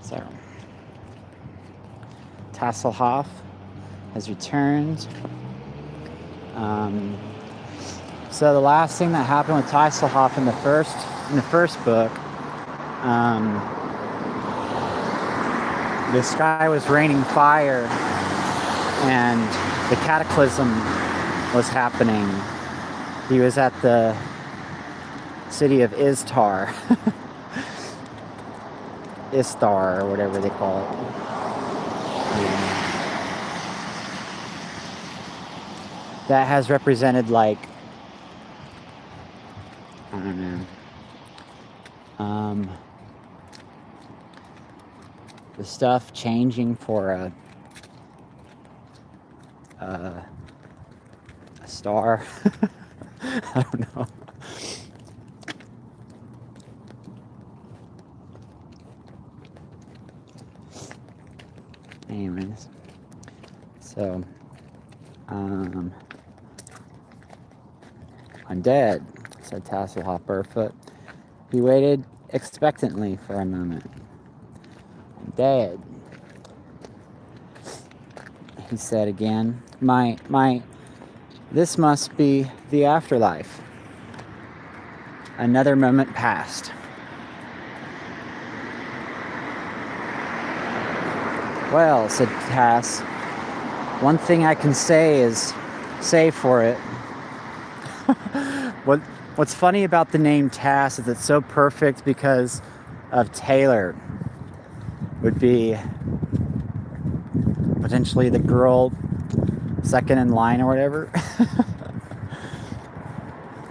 So, Tasslehoff has returned. So the last thing that happened with Tasslehoff in the first book, the sky was raining fire, and the cataclysm was happening. He was at the city of Istar. Istar, or whatever they call it. That has represented, like, I don't know, the stuff changing for a star. I don't know. Anyways, so I'm dead, said Tasslehoff barefoot. He waited expectantly for a moment. I'm dead, he said again. This must be the afterlife. Another moment passed. Well, said Tass, one thing I can say for it. What's funny about the name Tass is it's so perfect because of Taylor. Would be potentially the girl second in line or whatever.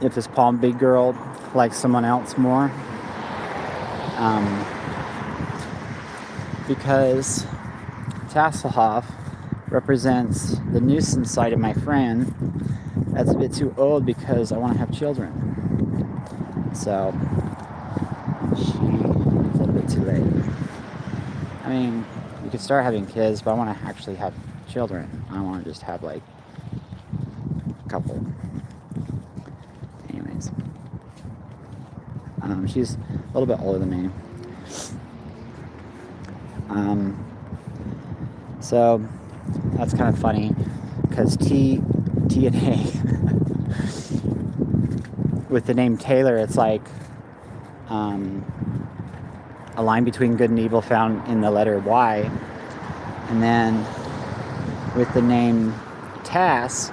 If this Palm Beach girl likes someone else more. Because Tasslehoff represents the nuisance side of my friend that's a bit too old because I want to have children. So she's a little bit too late. I mean, you could start having kids, but I want to actually have children. I don't want to just have like a couple. Anyways, she's a little bit older than me. So that's kind of funny because T and A with the name Taylor, it's like a line between good and evil found in the letter Y. And then with the name Tass,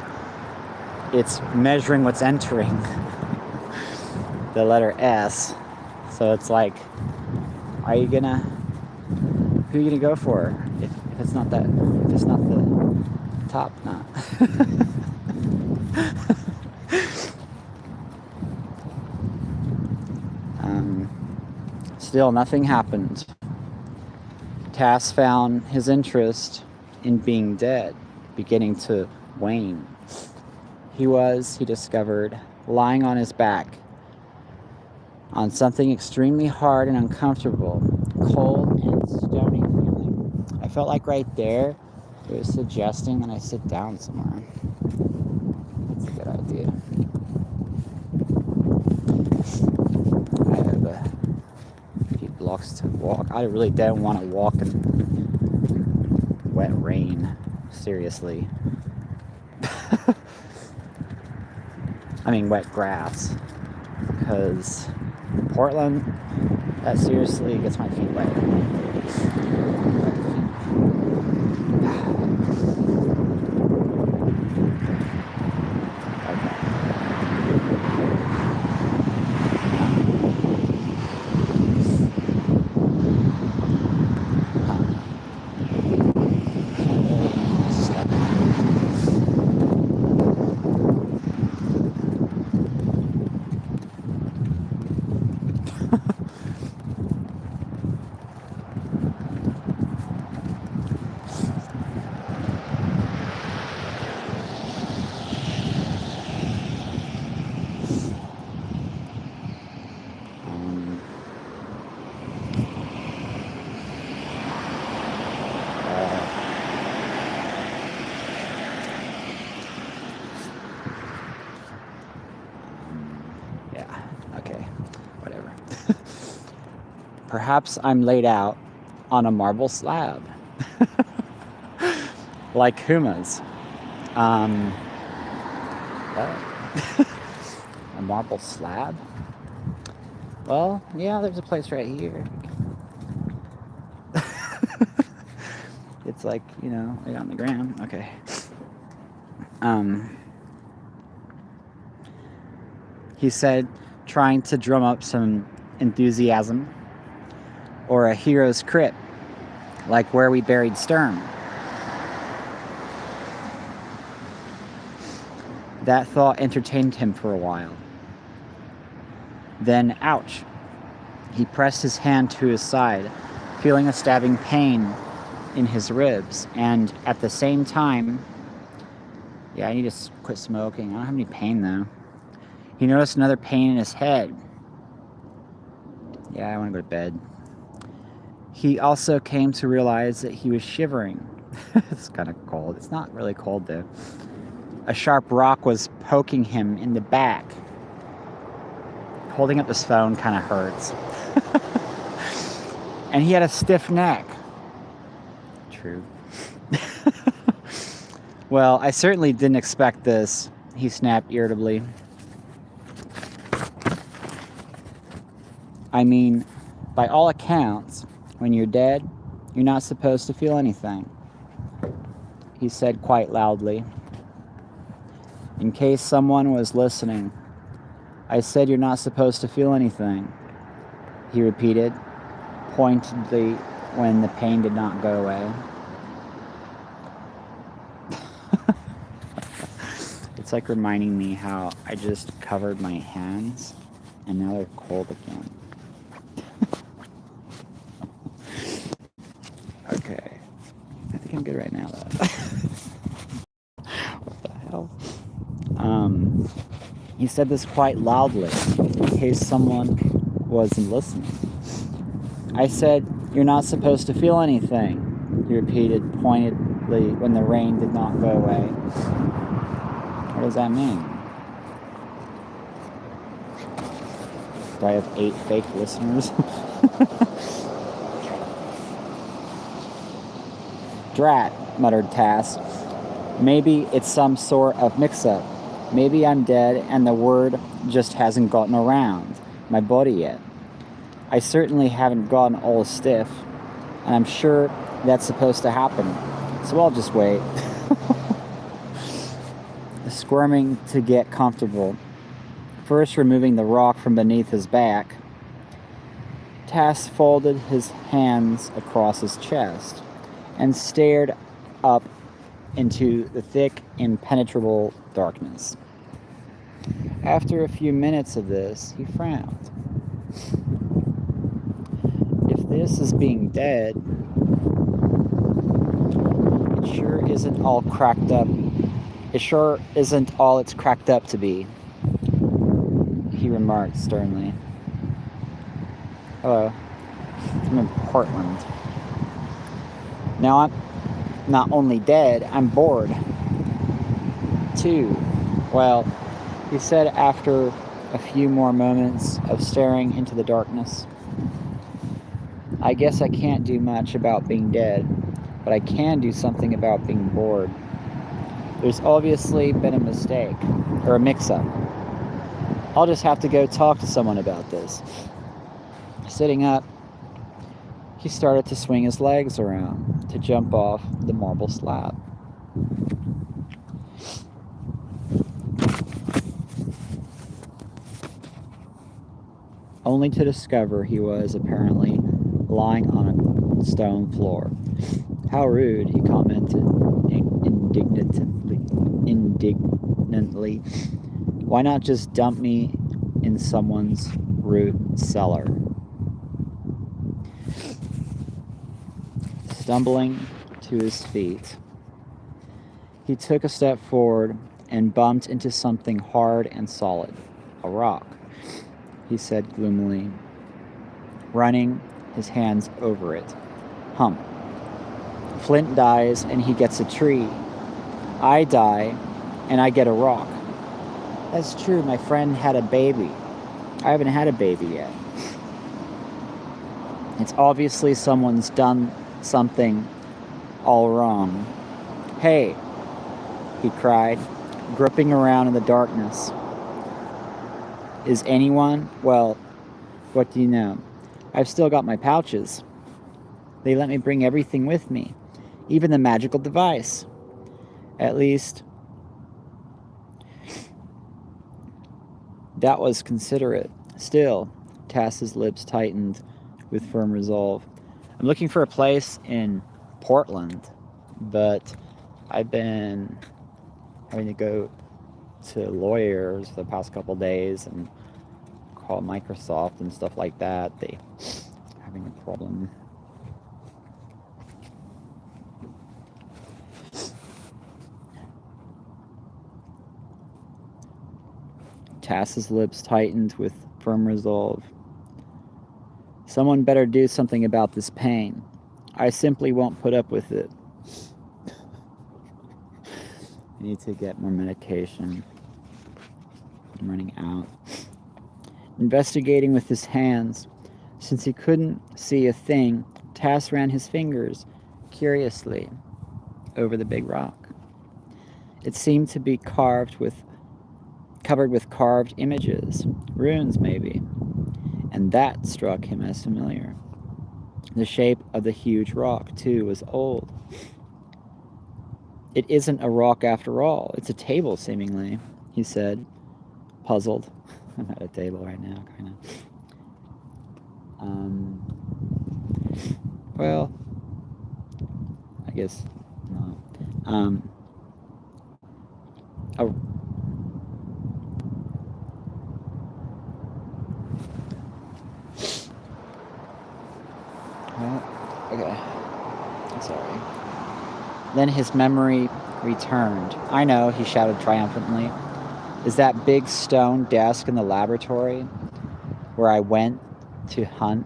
it's measuring what's entering the letter S. So it's like, who are you gonna go for if it's not the top knot? Still, nothing happened. Tass found his interest in being dead beginning to wane. He discovered, lying on his back on something extremely hard and uncomfortable, cold and stony feeling. I felt like right there it was suggesting that I sit down somewhere. That's a good idea. I have a few blocks to walk. I really don't want to walk in wet rain. Seriously. I mean wet grass. Because Portland, that seriously gets my feet wet. Perhaps I'm laid out on a marble slab. Like Huma's. A marble slab? Well, yeah, there's a place right here. It's like, right on the ground. Okay. He said, trying to drum up some enthusiasm. Or a hero's crypt, like where we buried Sturm. That thought entertained him for a while. Then, ouch. He pressed his hand to his side, feeling a stabbing pain in his ribs, and at the same time, I need to quit smoking. I don't have any pain, though. He noticed another pain in his head. I want to go to bed. He also came to realize that he was shivering. It's kind of cold. It's not really cold, though. A sharp rock was poking him in the back. Holding up this phone kind of hurts. And he had a stiff neck. True. Well, I certainly didn't expect this, he snapped irritably. I mean, by all accounts, when you're dead, you're not supposed to feel anything, he said quite loudly. In case someone was listening, I said you're not supposed to feel anything, he repeated, pointedly when the pain did not go away. It's like reminding me how I just covered my hands and now they're cold again. Okay. I think I'm good right now, though. What the hell? He said this quite loudly, in case someone wasn't listening. I said, you're not supposed to feel anything, he repeated pointedly when the rain did not go away. What does that mean? Do I have 8 fake listeners? Drat, muttered Tass. Maybe it's some sort of mix-up. Maybe I'm dead and the word just hasn't gotten around my body yet. I certainly haven't gotten all stiff, and I'm sure that's supposed to happen, so I'll just wait. Squirming to get comfortable, first removing the rock from beneath his back, Tass folded his hands across his chest and stared up into the thick, impenetrable darkness. After a few minutes of this, he frowned. If this is being dead, it sure isn't all cracked up. It sure isn't all it's cracked up to be, he remarked sternly. Hello, I'm in Portland. Now I'm not only dead, I'm bored, too. Well, he said after a few more moments of staring into the darkness. I guess I can't do much about being dead, but I can do something about being bored. There's obviously been a mistake, or a mix-up. I'll just have to go talk to someone about this. Sitting up, he started to swing his legs around to jump off the marble slab. Only to discover he was apparently lying on a stone floor. How rude, he commented indignantly. Why not just dump me in someone's root cellar? Stumbling to his feet, he took a step forward and bumped into something hard and solid. A rock, he said gloomily, running his hands over it. Hump. Flint dies and he gets a tree. I die and I get a rock. That's true, my friend had a baby. I haven't had a baby yet. It's obviously someone's done something all wrong. Hey, he cried, groping around in the darkness. Is anyone? Well, what do you know? I've still got my pouches. They let me bring everything with me, even the magical device. At least, that was considerate. Still, Tass's lips tightened with firm resolve. I'm looking for a place in Portland, but I've been having to go to lawyers the past couple days and call Microsoft and stuff like that. They having a problem. Tass's lips tightened with firm resolve. Someone better do something about this pain. I simply won't put up with it. I need to get more medication. I'm running out. Investigating with his hands. Since he couldn't see a thing, Tass ran his fingers curiously over the big rock. It seemed to be covered with carved images, runes maybe, and that struck him as familiar. The shape of the huge rock, too, was old. It isn't a rock after all. It's a table, seemingly, he said, puzzled. I'm at a table right now, kind of. Well, I guess no. Oh. Well, okay. Sorry. Then his memory returned. I know, he shouted triumphantly. Is that big stone desk in the laboratory where I went to hunt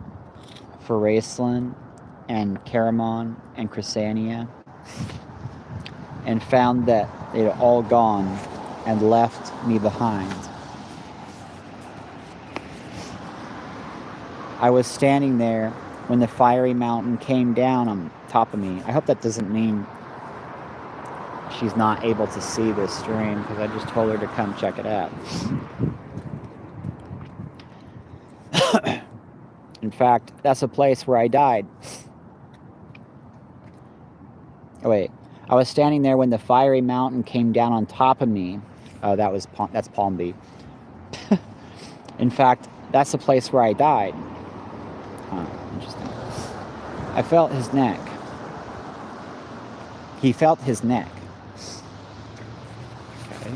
for Raceland and Caramon and Chrysania and found that they'd all gone and left me behind. I was standing there when the fiery mountain came down on top of me. I hope that doesn't mean she's not able to see this stream, because I just told her to come check it out. In fact, that's a place where I died. Oh, wait. I was standing there when the fiery mountain came down on top of me. Oh, that's Palm. In fact, that's the place where I died. Huh, interesting. I felt his neck. He felt his neck. Okay.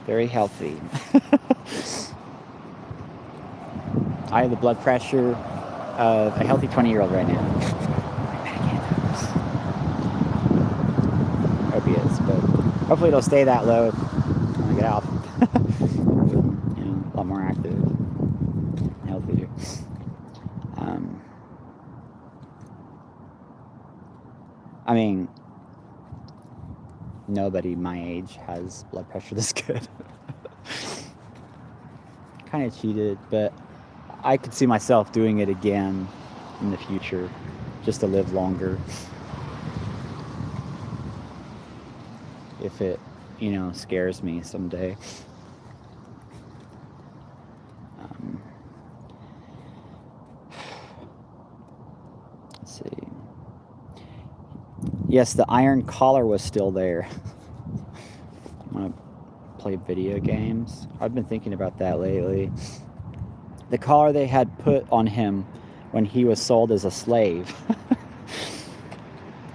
Very healthy. I have the blood pressure of a healthy 20-year-old right now. Hope he is, but hopefully it'll stay that low when I get out. A lot more active, healthier. I mean, nobody my age has blood pressure this good. Kind of cheated, but I could see myself doing it again in the future, just to live longer. If it, scares me someday. Let's see. Yes, the iron collar was still there. I want to play video games. I've been thinking about that lately. The collar they had put on him when he was sold as a slave.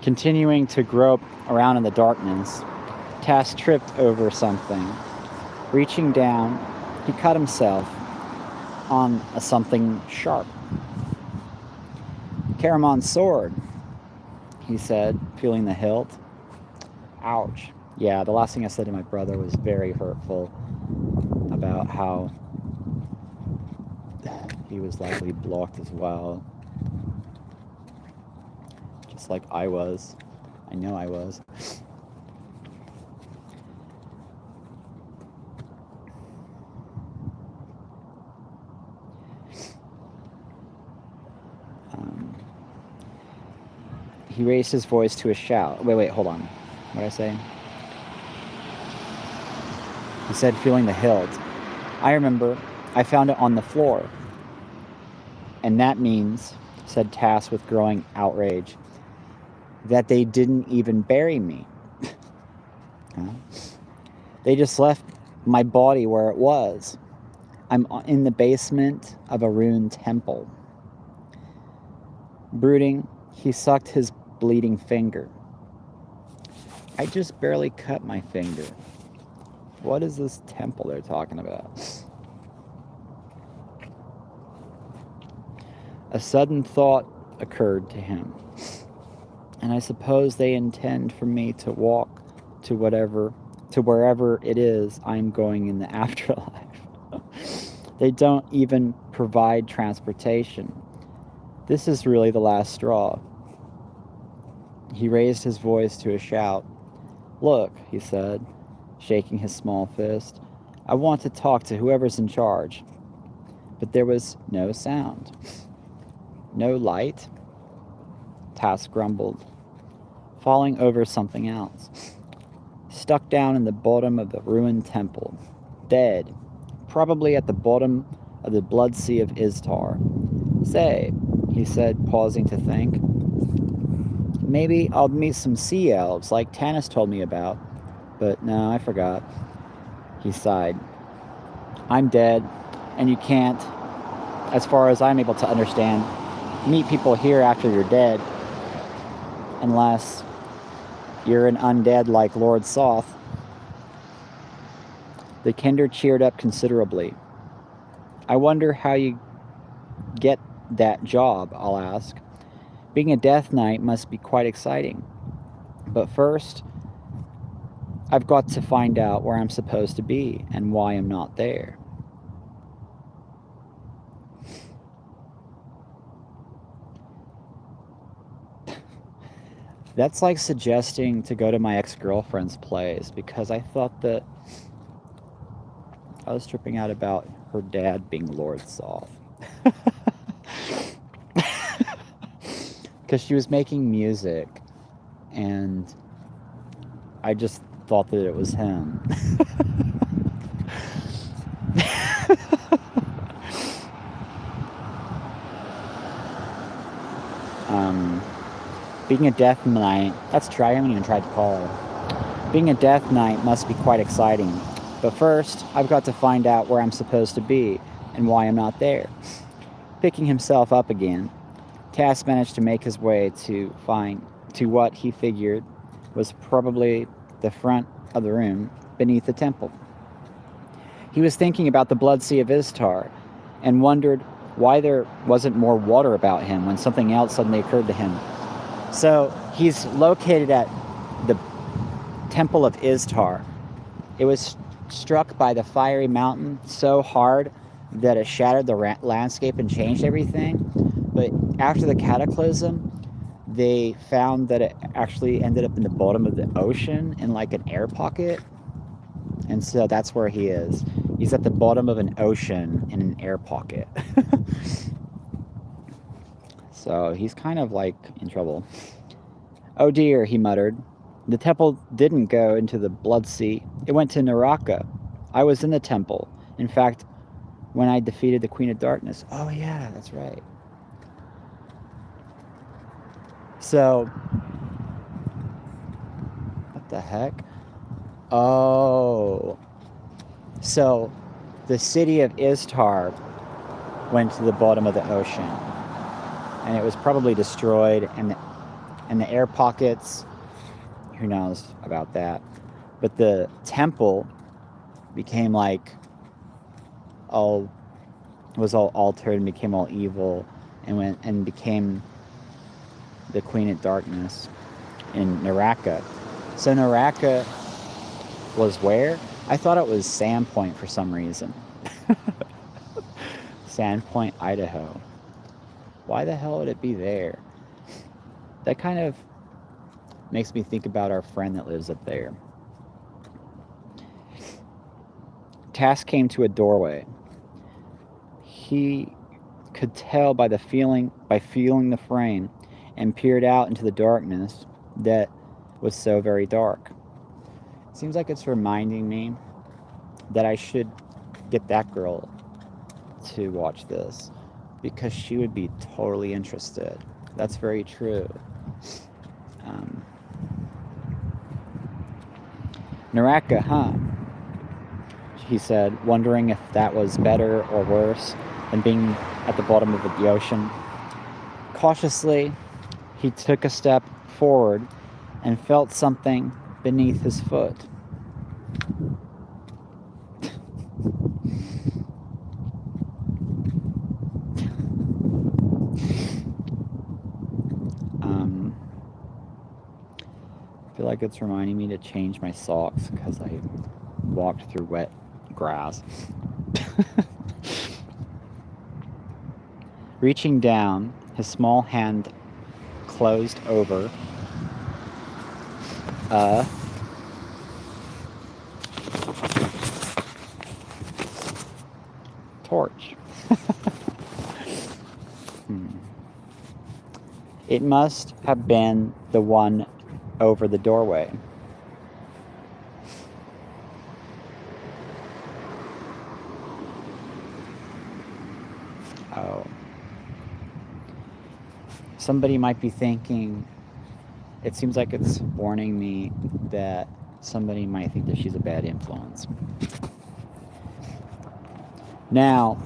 Continuing to grope around in the darkness, Tass tripped over something. Reaching down, he cut himself on something sharp. Caramon's sword, he said, feeling the hilt. Ouch. Yeah, the last thing I said to my brother was very hurtful about how he was likely blocked as well. Just like I was. I know I was. He raised his voice to a shout. Wait, hold on. What did I say? He said, feeling the hilt. I remember. I found it on the floor. And that means, said Tass with growing outrage, that they didn't even bury me. They just left my body where it was. I'm in the basement of a ruined temple. Brooding, he sucked his bleeding finger. I just barely cut my finger. What is this temple they're talking about? A sudden thought occurred to him. And I suppose they intend for me to walk to wherever it is I'm going in the afterlife. They don't even provide transportation. This is really the last straw. He raised his voice to a shout. Look, he said, shaking his small fist. I want to talk to whoever's in charge. But there was no sound. No light? Tass grumbled, falling over something else. Stuck down in the bottom of the ruined temple. Dead. Probably at the bottom of the blood sea of Istar. Say, he said, pausing to think. Maybe I'll meet some sea elves like Tanis told me about. But no, I forgot. He sighed. I'm dead, and you can't, as far as I'm able to understand, meet people here after you're dead. Unless you're an undead like Lord Soth. The Kender cheered up considerably. I wonder how you get that job, I'll ask. Being a Death Knight must be quite exciting. But first, I've got to find out where I'm supposed to be and why I'm not there. That's like suggesting to go to my ex-girlfriend's place because I thought that I was tripping out about her dad being Lord Soth. Because she was making music and I just thought that it was him. Being a Death Knight, that's true, I haven't even tried to call her. Being a Death Knight must be quite exciting. But first, I've got to find out where I'm supposed to be and why I'm not there. Picking himself up again, Tass managed to make his way to what he figured was probably the front of the room beneath the temple. He was thinking about the Blood Sea of Istar and wondered why there wasn't more water about him when something else suddenly occurred to him. So he's located at the Temple of Istar. It was struck by the fiery mountain so hard that it shattered the landscape and changed everything. But after the cataclysm, they found that it actually ended up in the bottom of the ocean in like an air pocket. And so that's where he is. He's at the bottom of an ocean in an air pocket. So he's kind of like in trouble. Oh dear, he muttered. The temple didn't go into the Blood Sea. It went to Naraka. I was in the temple. In fact, when I defeated the Queen of Darkness. Oh yeah, that's right. So, what the heck? Oh. So, the city of Istar went to the bottom of the ocean. And it was probably destroyed. And the air pockets, who knows about that. But the temple became like was all altered and became all evil and became the Queen of Darkness in Naraka. So Naraka was where? I thought it was Sandpoint for some reason. Sandpoint, Idaho. Why the hell would it be there? That kind of makes me think about our friend that lives up there. Tass came to a doorway. He could tell by feeling the frame and peered out into the darkness that was so very dark. Seems like it's reminding me that I should get that girl to watch this, because she would be totally interested. That's very true. Naraka, huh? He said, wondering if that was better or worse than being at the bottom of the ocean. Cautiously, he took a step forward and felt something beneath his foot. I feel like it's reminding me to change my socks because I walked through wet grass. Reaching down, his small hand closed over a torch. It must have been the one over the doorway. Oh. Somebody might be thinking, it seems like it's warning me that somebody might think that she's a bad influence. Now,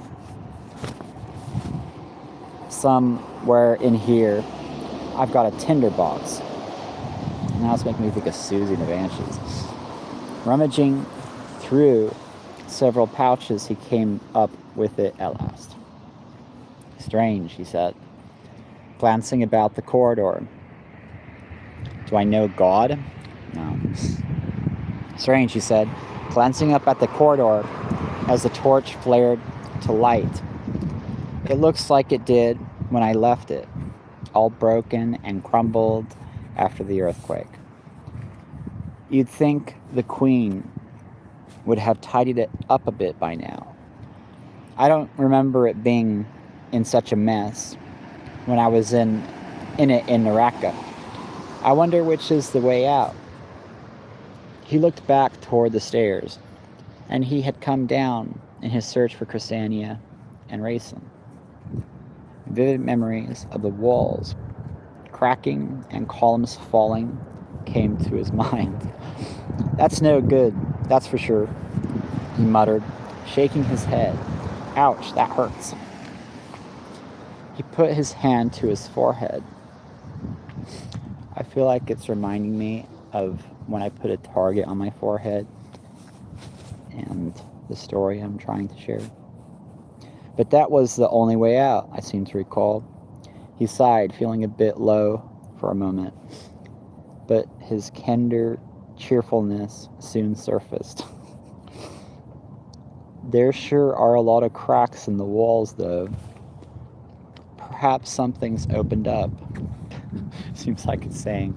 somewhere in here, I've got a tinder box. Now it's making me think of Susie and the Banshees. Rummaging through several pouches, he came up with it at last. Strange, he said, glancing about the corridor. Do I know God? No. Strange, he said, glancing up at the corridor as the torch flared to light. It looks like it did when I left it, all broken and crumbled after the earthquake. You'd think the Queen would have tidied it up a bit by now. I don't remember it being in such a mess when I was in it in Naraka. I wonder which is the way out. He looked back toward the stairs, and he had come down in his search for Chrysania and Raisin. Vivid memories of the walls cracking and columns falling came to his mind. That's no good, that's for sure, he muttered, shaking his head. Ouch, that hurts. He put his hand to his forehead. I feel like it's reminding me of when I put a target on my forehead and the story I'm trying to share. But that was the only way out, I seem to recall. He sighed, feeling a bit low for a moment. But his kinder cheerfulness soon surfaced. There sure are a lot of cracks in the walls, though. Perhaps something's opened up. Seems like it's saying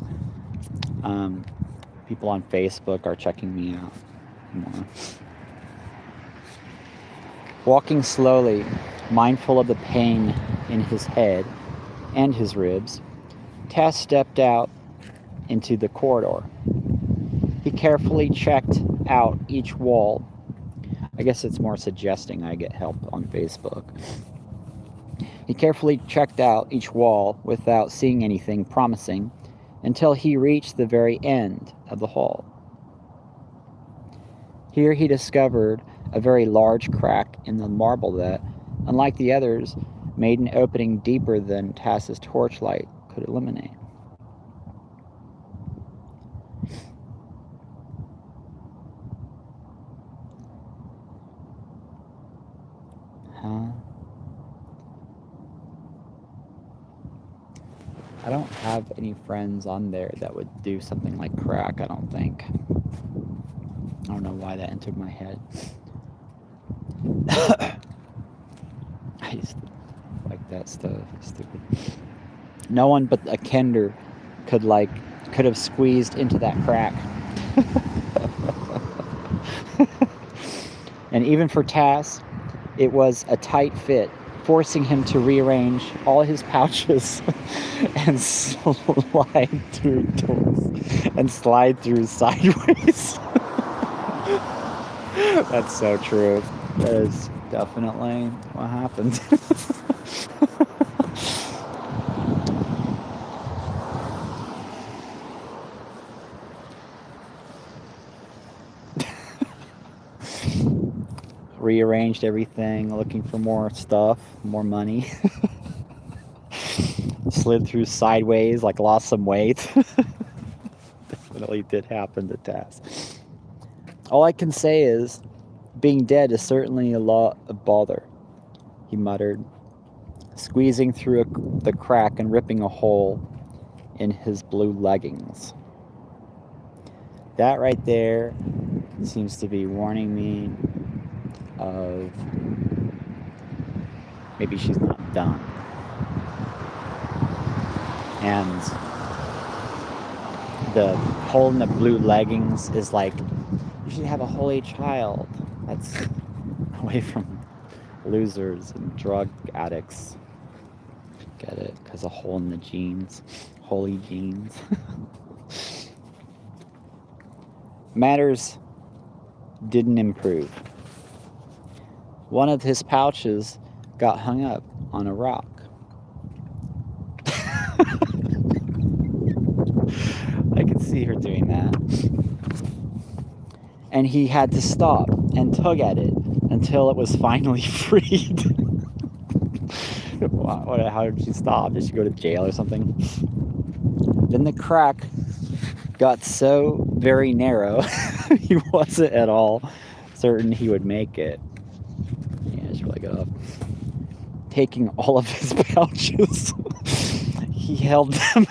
people on Facebook are checking me out more. Walking slowly, mindful of the pain in his head and his ribs, Tass stepped out into the corridor. He carefully checked out each wall. I guess it's more suggesting I get help on Facebook. He carefully checked out each wall without seeing anything promising until he reached the very end of the hall. Here he discovered a very large crack in the marble that, unlike the others, made an opening deeper than Tass's torchlight could illuminate. I don't have any friends on there that would do something like crack, I don't think. I don't know why that entered my head. I used to like that stuff. It's stupid. No one but a Kender could have squeezed into that crack. And even for Tass, it was a tight fit forcing him to rearrange all his pouches and slide through doors and slide through sideways. That's so true. That is definitely what happened. Rearranged everything, looking for more stuff, more money. Slid through sideways, like lost some weight. Definitely did happen to Tass. All I can say is, being dead is certainly a lot of bother, he muttered, squeezing through the crack and ripping a hole in his blue leggings. That right there seems to be warning me of maybe she's not done. And the hole in the blue leggings is like, you should have a holy child. That's away from losers and drug addicts. Get it? Because a hole in the jeans. Holy jeans. Matters didn't improve. One of his pouches got hung up on a rock. I could see her doing that. And he had to stop and tug at it until it was finally freed. How did she stop? Did she go to jail or something? Then the crack got so very narrow, he wasn't at all certain he would make it. Yeah, it's really good up. Taking all of his pouches, he held them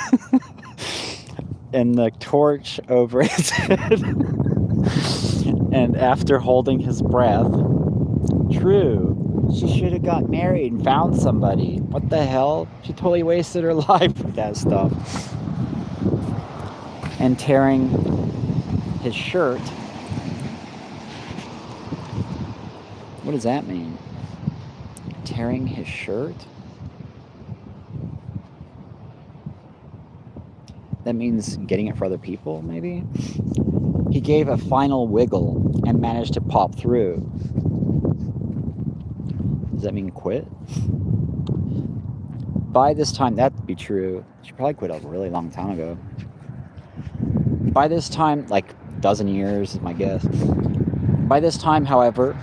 and the torch over his head. And after holding his breath, true, she should have got married and found somebody. What the hell? She totally wasted her life with that stuff. And tearing his shirt. What does that mean? Tearing his shirt? That means getting it for other people, maybe? He gave a final wiggle and managed to pop through. Does that mean quit? By this time, that'd be true. She probably quit a really long time ago. By this time, like a dozen years is my guess. By this time, however,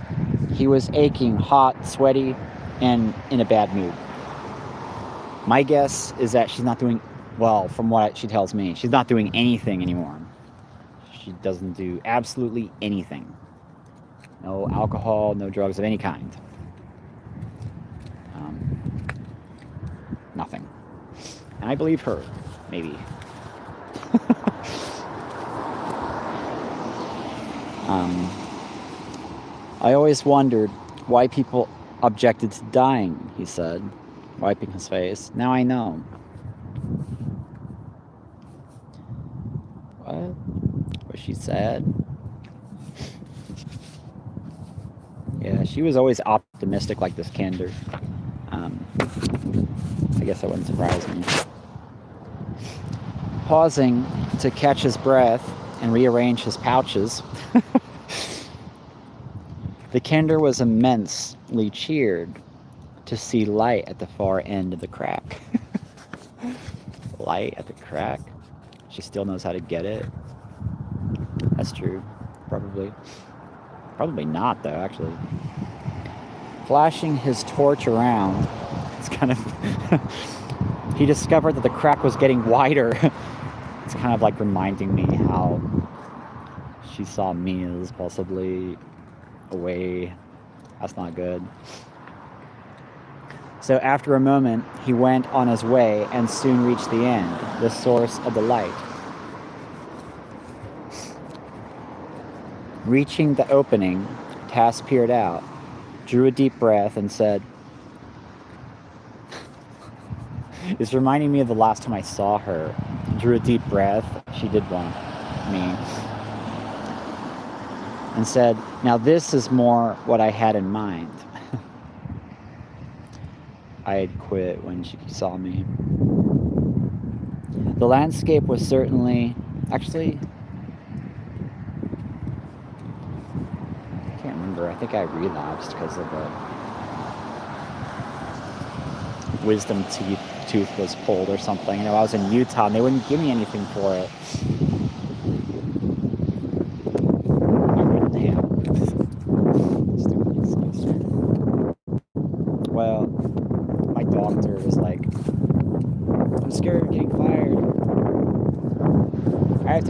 he was aching, hot, sweaty, and in a bad mood. My guess is that she's not doing, well, from what she tells me, she's not doing anything anymore. She doesn't do absolutely anything. No alcohol, no drugs of any kind. Nothing. And I believe her, maybe. I always wondered why people objected to dying, he said, wiping his face. Now I know. What? Was she sad? Yeah, she was always optimistic like this Kinder. I guess that wouldn't surprise me. Pausing to catch his breath and rearrange his pouches, the Kinder was immensely cheered to see light at the far end of the crack. Light at the crack? She still knows how to get it? That's true. Probably. Probably not, though, actually. Flashing his torch around, it's kind of... he discovered that the crack was getting wider. It's kind of like reminding me how she saw me as possibly away. That's not good. So after a moment, he went on his way and soon reached the end, the source of the light. Reaching the opening, Tass peered out, drew a deep breath, and said, it's reminding me of the last time I saw her. Drew a deep breath. She did want me. And said, now this is more what I had in mind. I had quit when she saw me. The landscape was certainly, actually, I can't remember. I think I relapsed because of the wisdom tooth was pulled or something. You know, I was in Utah and they wouldn't give me anything for it. I wouldn't have. Stupid excuse. Well, my doctor was like, I'm scared of getting fired. I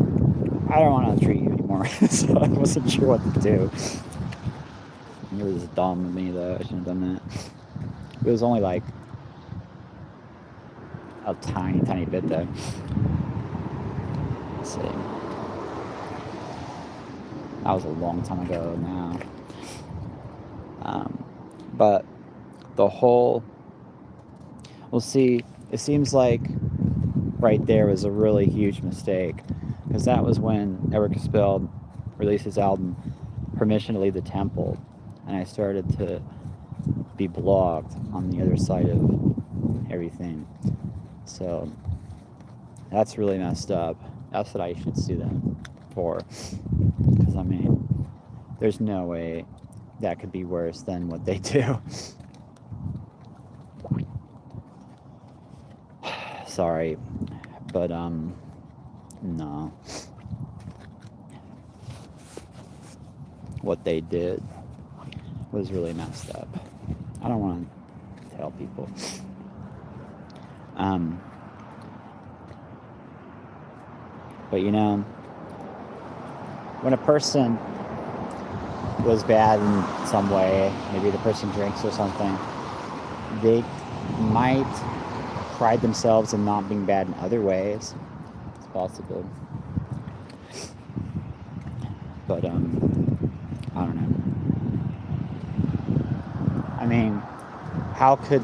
don't want to treat you anymore. So I wasn't sure what to do. It was dumb of me though. I shouldn't have done that. It was only like a tiny bit though. Let's see. That was a long time ago now. But the whole, we'll see, it seems like right there was a really huge mistake, because that was when Eric Speld released his album Permission to Leave the Temple, and I started to be blocked on the other side of everything. So that's really messed up. That's what I should sue them for, because I mean, there's no way that could be worse than what they do. Sorry, but no. What they did was really messed up. I don't want to tell people. But you know, when a person was bad in some way, maybe the person drinks or something, they might pride themselves in not being bad in other ways. It's possible. But I don't know. I mean, how could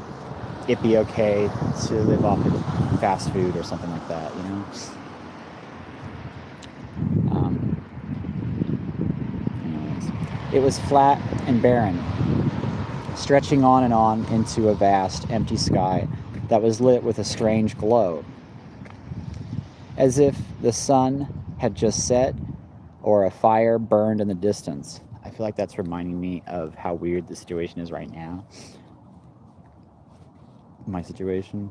it be okay to live off of fast food or something like that, you know? Anyways, it was flat and barren, stretching on and on into a vast, empty sky that was lit with a strange glow, as if the sun had just set or a fire burned in the distance. I feel like that's reminding me of how weird the situation is right now. My situation.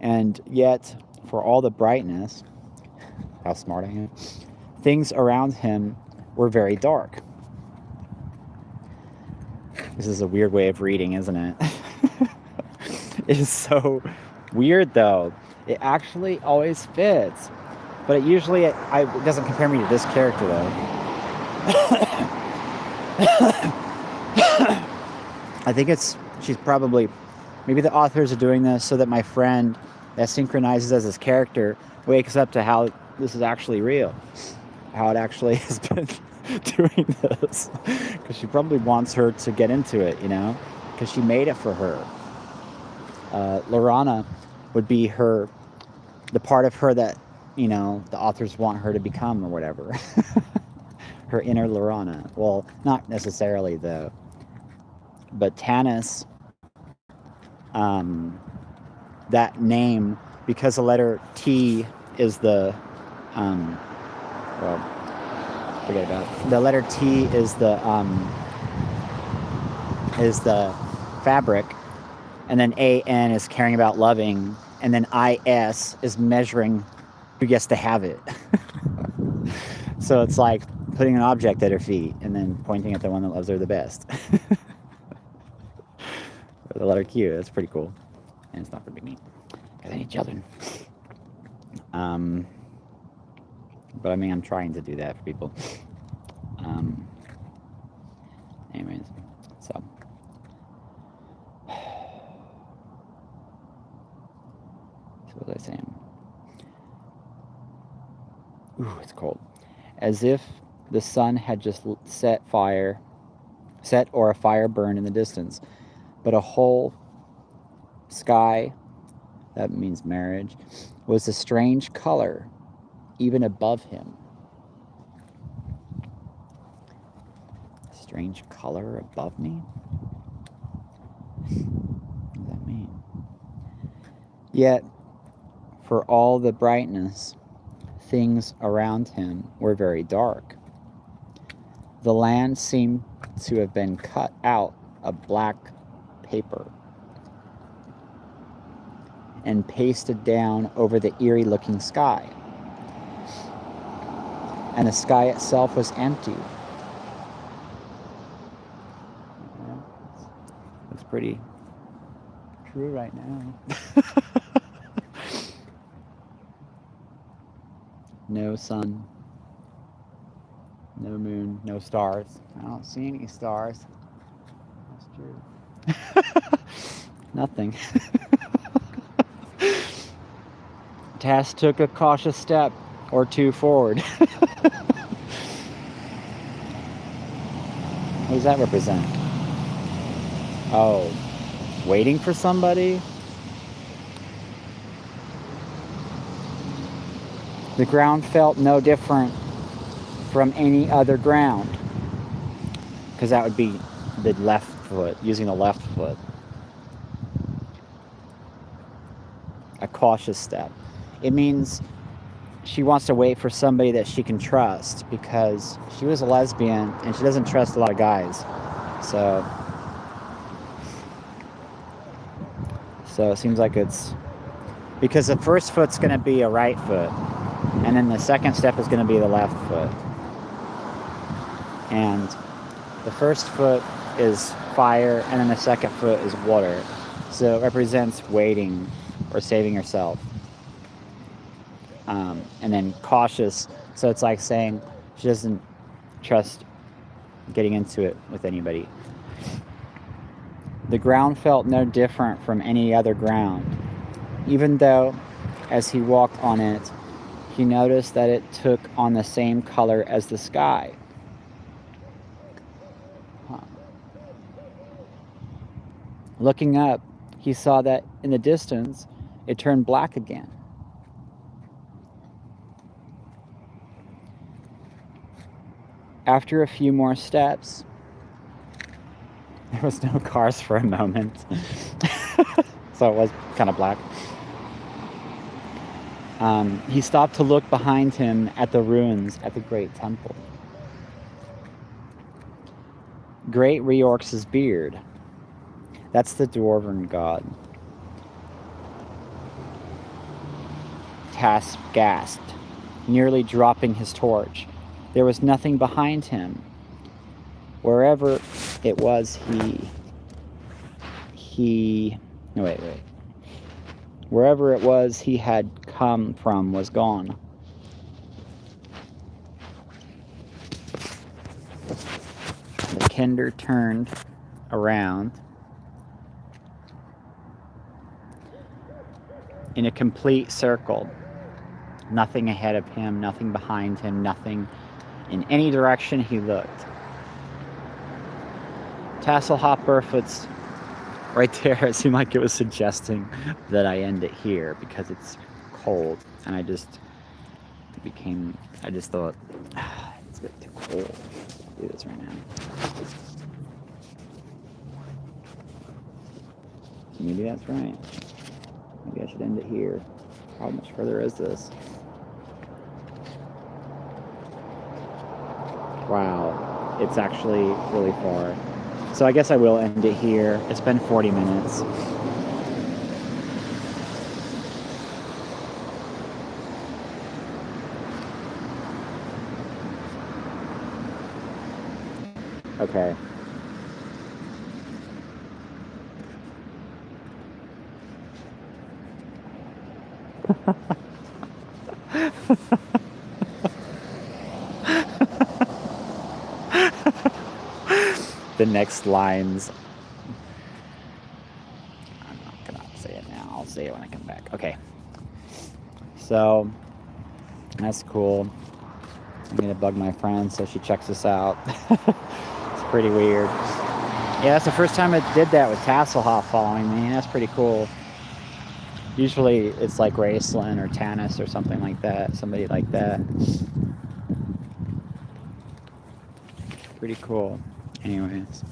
And yet, for all the brightness, how smart I am, things around him were very dark. This is a weird way of reading, isn't it? It is so weird, though. It actually always fits. But it doesn't compare me to this character, though. I think she's probably, maybe the authors are doing this so that my friend that synchronizes as his character wakes up to how this is actually real. How it actually has been doing this. Because she probably wants her to get into it, you know? Because she made it for her. Lorana would be the part of her that, you know, the authors want her to become or whatever. Her inner Lorana. Well, not necessarily though. But Tanis, that name, because the letter T is the, well, forget about it. The letter T is the fabric, and then AN is caring about loving, and then IS is measuring who gets to have it. So it's like putting an object at her feet and then pointing at the one that loves her the best. The letter Q, that's pretty cool. And it's not for me, because I need children. But I mean, I'm trying to do that for people. Anyways, so. What was I saying? Ooh, it's cold. As if the sun had just set or a fire burned in the distance. But a whole sky, that means marriage, was a strange color, even above him. Strange color above me? Yet, for all the brightness, things around him were very dark. The land seemed to have been cut out of black paper and pasted down over the eerie-looking sky. And the sky itself was empty. Looks pretty true right now. No sun, no moon, no stars. I don't see any stars. That's true. Nothing. Tass took a cautious step or two forward. What does that represent? Oh, waiting for somebody? The ground felt no different from any other ground, because that would be the left foot, using the left foot. A cautious step. It means she wants to wait for somebody that she can trust, because she was a lesbian and she doesn't trust a lot of guys. So it seems like it's because the first foot's going to be a right foot, and then the second step is going to be the left foot. And the first foot is fire, and then the second foot is water. So it represents waiting or saving yourself. And then cautious, so it's like saying she doesn't trust getting into it with anybody. The ground felt no different from any other ground, even though as he walked on it, he noticed that it took on the same color as the sky. Looking up, he saw that in the distance, it turned black again. After a few more steps, there was no cars for a moment, so it was kind of black. He stopped to look behind him at the ruins at the great temple. Great Reorx's beard. That's the dwarven god. Tass gasped, nearly dropping his torch. There was nothing behind him. Wherever it was, Wherever it was he had come from was gone. The kender turned around in a complete circle. Nothing ahead of him, nothing behind him, nothing in any direction he looked. Tasslehoff Barefoot's right there. It seemed like it was suggesting that I end it here because it's cold, and I just thought it's a bit too cold to do this right now. Maybe that's right. Maybe I should end it here. How much further is this? Wow, it's actually really far. So I guess I will end it here. It's been 40 minutes. Okay. The next lines. I'm not gonna say it now. I'll say it when I come back. Okay. So that's cool. I'm gonna bug my friend so she checks us out. It's pretty weird. Yeah, that's the first time I did that with Tasslehoff following me. That's pretty cool. Usually it's like Raceland or Tanis or something like that. Somebody like that. Pretty cool. Anyways,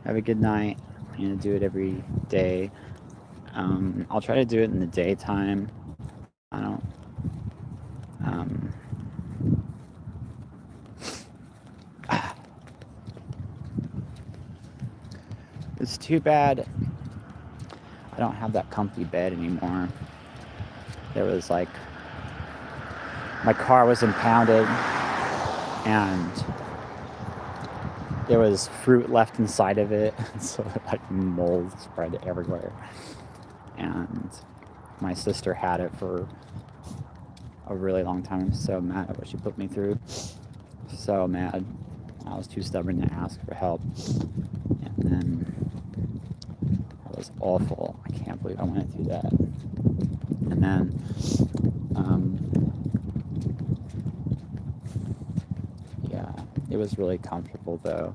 have a good night. I'm gonna do it every day. I'll try to do it in the daytime. I don't. It's too bad I don't have that comfy bed anymore. There was like, my car was impounded and there was fruit left inside of it, so like mold spread everywhere. And my sister had it for a really long time. I'm so mad at what she put me through. So mad. I was too stubborn to ask for help. And then it was awful. I can't believe I went through that. And then yeah, it was really comfortable though.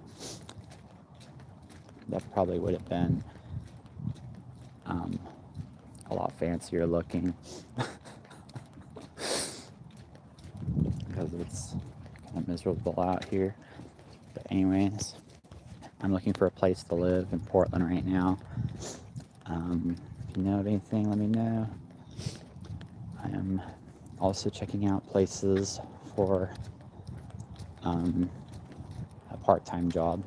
That probably would have been a lot fancier looking. Because it's kind of miserable out here. But anyways, I'm looking for a place to live in Portland right now. If you know of anything, let me know. I am also checking out places for a part-time job.